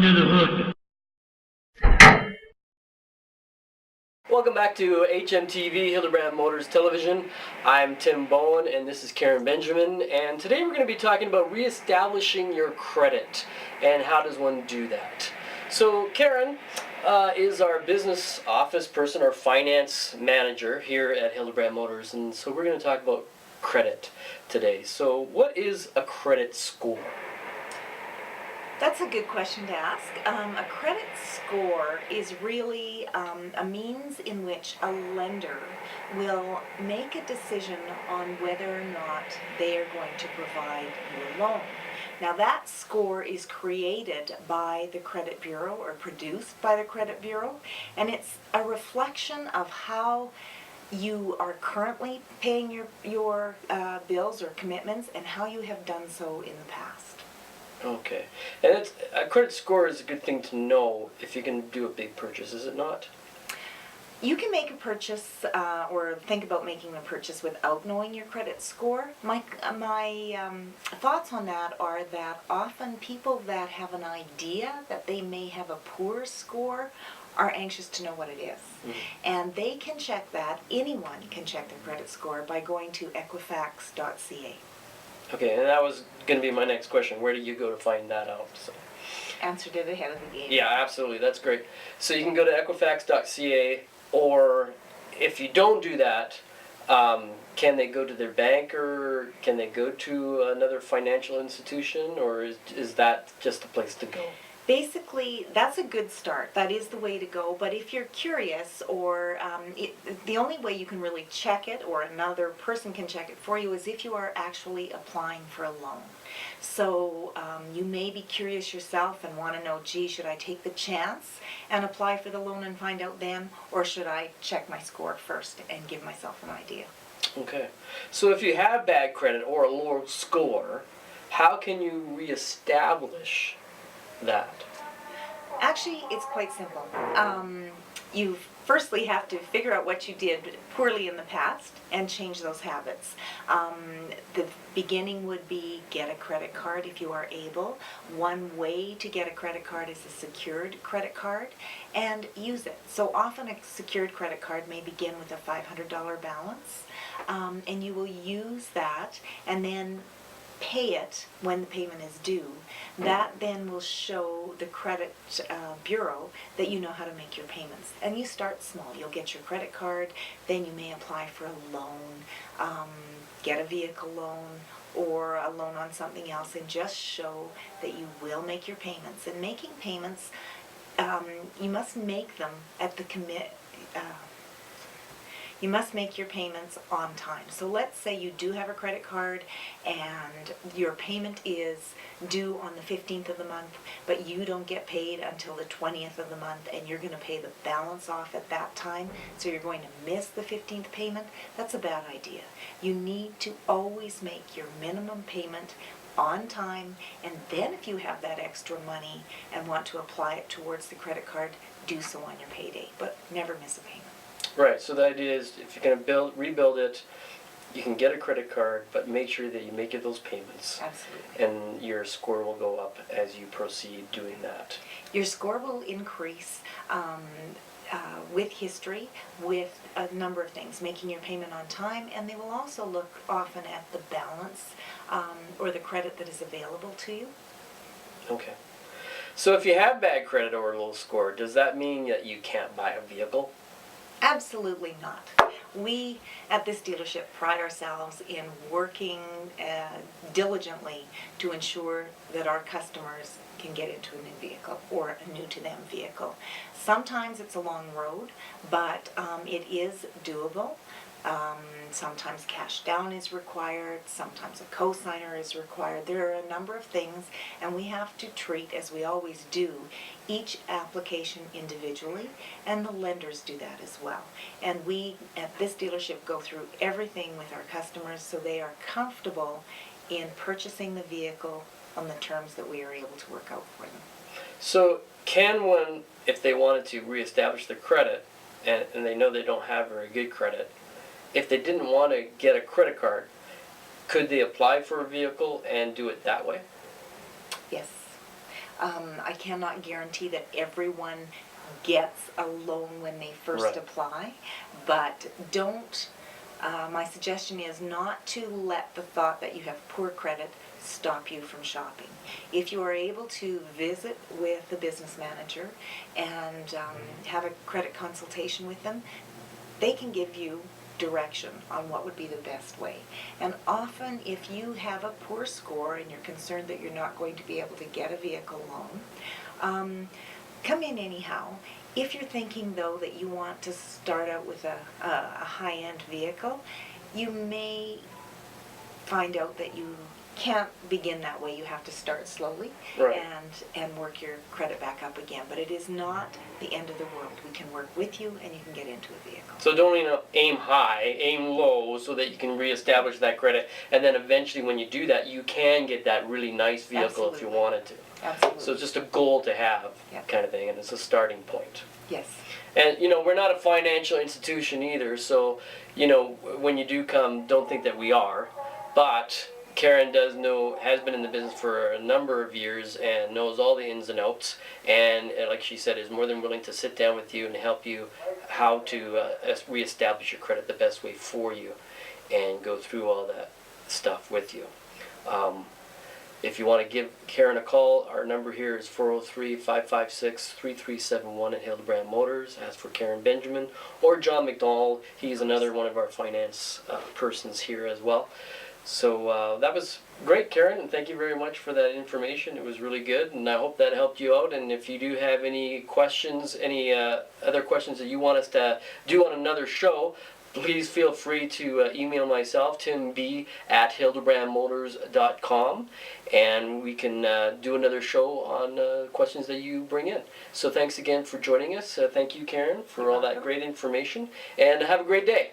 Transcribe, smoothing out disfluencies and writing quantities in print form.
under the hood. Welcome back to HMTV, Hildebrand Motors Television. I'm Tim Bowen and this is Karen Benjamin, and today we're going to be talking about reestablishing your credit and how does one do that. So Karen is our business office person, our finance manager here at Hildebrand Motors, and so we're going to talk about credit today. So what is a credit score? That's a good question to ask. A credit score is really a means in which a lender will make a decision on whether or not they are going to provide you a loan. Now that score is created by the credit bureau or produced by the credit bureau, and it's a reflection of how you are currently paying your bills or commitments and how you have done so in the past. Okay, and a credit score is a good thing to know if you can do a big purchase, is it not? You can make a purchase or think about making a purchase without knowing your credit score. My thoughts on that are that often people that have an idea that they may have a poor score are anxious to know what it is. Mm-hmm. And they can check that. Anyone can check their credit score by going to Equifax.ca. Okay, and that was going to be my next question. Where do you go to find that out? So. Answered it ahead of the game. Yeah, absolutely. That's great. So you can go to Equifax.ca, or if you don't do that, can they go to their bank, or can they go to another financial institution, or is that just the place to go? Basically, that's a good start. That is the way to go. But if you're curious, or the only way you can really check it, or another person can check it for you, is if you are actually applying for a loan. So you may be curious yourself and want to know, gee, should I take the chance and apply for the loan and find out then, or should I check my score first and give myself an idea? Okay. So if you have bad credit or a low score, how can you reestablish that? Actually, it's quite simple. You firstly have to figure out what you did poorly in the past and change those habits. The beginning would be get a credit card if you are able. One way to get a credit card is a secured credit card, and use it. So often a secured credit card may begin with a $500 balance, and you will use that and then pay it when the payment is due. That then will show the credit bureau that you know how to make your payments. And you start small. You'll get your credit card, then you may apply for a loan, get a vehicle loan, or a loan on something else, and just show that you will make your payments. And making payments, you must make them at the you must make your payments on time. So let's say you do have a credit card and your payment is due on the 15th of the month, but you don't get paid until the 20th of the month, and you're going to pay the balance off at that time, so you're going to miss the 15th payment. That's a bad idea. You need to always make your minimum payment on time, and then if you have that extra money and want to apply it towards the credit card, do so on your payday, but never miss a payment. Right, so the idea is if you're going to rebuild it, you can get a credit card, but make sure that you make those payments. Absolutely. And your score will go up as you proceed doing that. Your score will increase with history, with a number of things, making your payment on time, and they will also look often at the balance or the credit that is available to you. Okay. So if you have bad credit or a low score, does that mean that you can't buy a vehicle? Absolutely not. We at this dealership pride ourselves in working diligently to ensure that our customers can get into a new vehicle or a new to them vehicle. Sometimes it's a long road, but it is doable. Sometimes cash down is required, sometimes a co-signer is required. There are a number of things, and we have to treat, as we always do, each application individually, and the lenders do that as well. And we at this dealership go through everything with our customers so they are comfortable in purchasing the vehicle on the terms that we are able to work out for them. So can one, if they wanted to reestablish their credit, and they know they don't have very good credit, if they didn't want to get a credit card, could they apply for a vehicle and do it that way? Yes. I cannot guarantee that everyone gets a loan when they first Right. apply, but don't, my suggestion is not to let the thought that you have poor credit stop you from shopping. If you are able to visit with the business manager and have a credit consultation with them, they can give you direction on what would be the best way. And often if you have a poor score and you're concerned that you're not going to be able to get a vehicle loan, come in anyhow. If you're thinking though that you want to start out with a high-end vehicle, you may find out that you can't begin that way. You have to start slowly Right. and work your credit back up again. But it is not the end of the world. We can work with you and you can get into a vehicle. So don't aim high, aim low so that you can reestablish that credit, and then eventually when you do that, you can get that really nice vehicle if you Absolutely. wanted to. Absolutely. So it's just a goal to have, Yep. kind of thing, and it's a starting point. Yes. And we're not a financial institution either, so when you do come, don't think that we are. But Karen has been in the business for a number of years and knows all the ins and outs, and like she said, is more than willing to sit down with you and help you how to reestablish your credit the best way for you, and go through all that stuff with you. If you want to give Karen a call, our number here is 403-556-3371 at Hildebrand Motors. Ask for Karen Benjamin or John McDonald. He's another one of our finance persons here as well. So that was great, Karen, and thank you very much for that information. It was really good, and I hope that helped you out. And if you do have any questions, any other questions that you want us to do on another show, please feel free to email myself, timb@hildebrandmotors.com, and we can do another show on questions that you bring in. So thanks again for joining us. Thank you, Karen, for all that great information, and have a great day.